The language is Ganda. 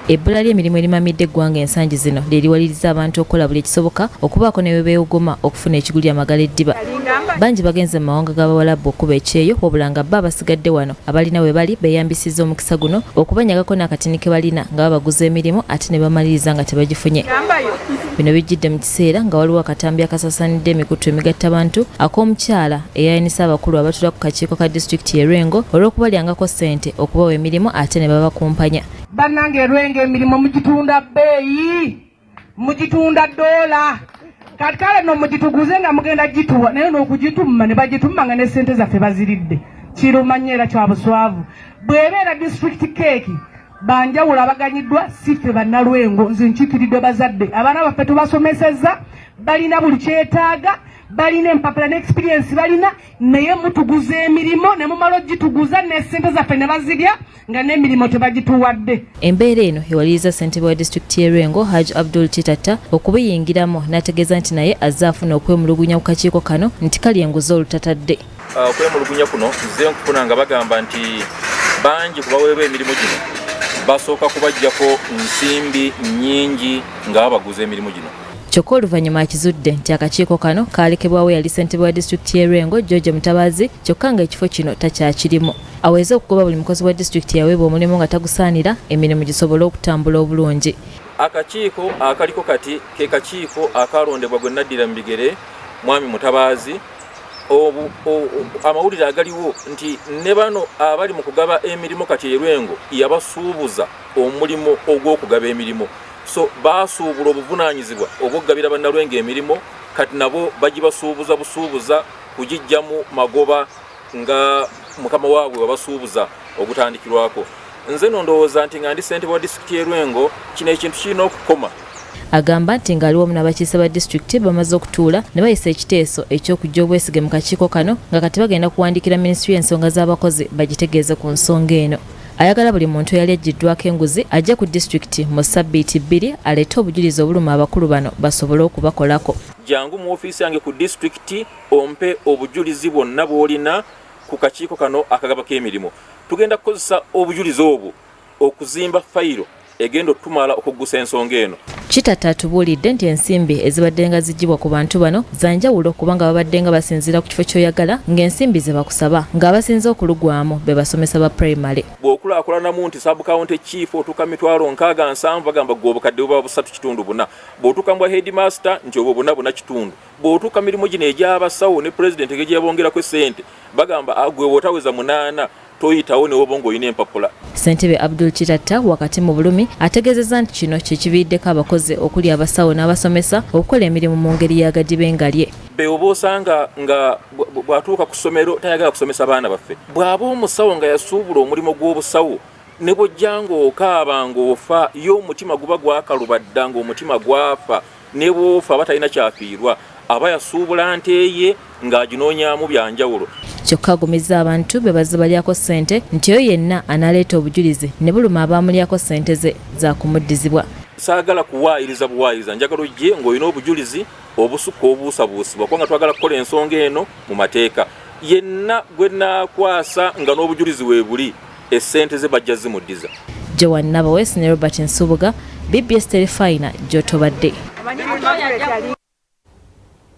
Ebbula ly'emirimu erimamidde eggwanga ensangi zino lyeriwaliriza abantu okukola buli ekisoboka okubaako ne bebeewogoma okufuna ekiguli amagala eddiba. Bangi bagenze mu mawanga g'Abawalabu okuba ekyeyo wabula nga bo abasigadde wano abalina we bali beeyambisizza omukisa guno okubanyagako n'akatini ke balina nga babaguza emirimu ate ne bamaliriza nga tebagifunye. Bino bijjidde mu kiseera nga waliwo akatambi akasasanidde emikutu emigattabantu ak'omukyala eyayinisa abakulu abatula ku kakiiko ka disitulikiti y'e Lwengo olw'okubalyangako ssente okubawa emirimu ate ne babakumpanya. Bannange Lwengo emirimu mugitunda bbeeyi, mugitunda $. Kati kale no mugituguze nga mugenda gituwa naye n'okugituma ne bagitumma nga ne ssente zaffe baziridde. Kirumanya era kya buswavu. Bw'ebeera disitulikiti keeki banjawulo abaganyiddwa si ffe bannalwengo nze nkiikiridde bazadde abaana baffe tubasomesezza balina buli kyetaaga balina empapula ne experience balina naye mutuguza emirimu ne mumala ogituguza ne ssente zaffe ne bazirya nga n'emirimu tebagituwadde. Embeera eno ewaliriza ssentebe wa disitulikiti y'e Lwengo Haji Abdul Kitatta okubiyingiramu n'ategeeza nti naye azze afuna okwemulugunya ku kakiiko kano nti kalyenguza olutatadde. Okwemulugunya kuno nze nkufuna nga bagamba nti bangi ku baweebwa emirimu gino basooka kubaggyako nsimbi nnyingi nga babaguza emirimu gino. Kyokka oluvannyuma akizudde nti akakiiko kano kaalekebwawo yali ssentebe wa disitulikiti y'e Lwengo George Mutabaazi kyokka nga ekifo kino takyakirimu. Aweze okugoba buli mukozi wa disitulikiti yaweebwa omulimu nga tagusaanira emirimu gisobole okutambula obulungi. Akakiiko akaliko kati ke kakiiko akalondebwa gwe naddira mu bigere mwami Mutabaazi. Amawulire agaliwo nti ne bano abali mu kugaba emirimu kati y'e Lwengo yabasuubuza omulimu ogw'okugaba emirimu. So basuubula obuvunaanyizibwa obw'okugabira bannalwengo emirimu kati nabo bagibasuubuza busuubuza kugijjamu magoba nga mukama waabwe wabasuubuza ogutandikirwako. Nze ndowooza nti nga ndi ssentebe wa disitulikiti y'e Lwengo kino ekintu kirina okukoma. Agamba nti ng'aliwo n'abakiise ba disitulikiti bamaze okutuula ne bayisa ekiteeso eky'okujja obwesige mu kakiiko kano nga kati bagenda kuwandiikira minisitule y'ensonga z'abakozi bagitegeeze ku nsonga eno. Ayagala buli muntu eyali aggiddwako enguzi ajja ku disitulikiti mu ssabbiiti 2 aleete obujulizi obuluma abakulu bano basobole okubakolako. Jangu mu ofiisi yange ku disitulikiti ompe obujulizi bwonna bw'olina ku kakiiko kano akagabako emirimu. Tugenda kukozesa obujulizi obwo okuzimba fayiro egenda otumala okuggusa ensonga eno. Kitatta atubuulidde nti ensimbi ezibadde nga ziggyibwa ku bantu bano zanjawulo kubanga babadde nga basinziira ku kifo ky'oyagala ng'ensimbi ze bakusaba ng'abasinze okulugwamu be basomesa ba primary. Bw'okulaakulanamu nti sub-county chief otuuka 67,000 bagamba gwe obukadde buba 3.4. Bw'otuuka mbwa headmaster nti obwo 4.4. Bw'otuuka mirimu gino egy'abasawo ne president egyebongerako ssente bagamba gwe bw'otaweza 8 toyitawo ne wobongo oyina empapula. Ssentebe Abdul Kitatta wakati mu Bulumi ategeezezza nti kino kye kiviiriddeko abakozi okuli abasawo n'abasomesa okukola emirimu mu ngeri y'agadiba engalye. Beoba osanga nga bw'atuuka ku ssomero tayagala kusomesa baana baffe. Bw'aba omusawo nga yasuubula omulimu gw'obusawo ne bw'ojja ng'okaaba ng'ofa yo omutima guba gwakalubadda ng'omutima gwafa ne bw'ofa aba talina kyafiirwa aba yasuubula nte ye ng'aginoonyaamu byanjawulo. Kyokka agumizza abantu be bazze balyako ssente nti oyo yenna analeeta obujulizi ne buluma abaamulyako ssente ze za kumuddizibwa. Saagala kuwaayiriza buwaayiriza njagala ojje ng'olina obujulizi obusukka obuusabuusibwa kubanga twagala kukola ensonga eno mu mateeka. Yenna gwe naakwasa nga n'obujulizi weebuli essente ze bajja zimuddiza. Joan Nabo ne Robert Nsubuga, BBS Telefina, Jotobadde.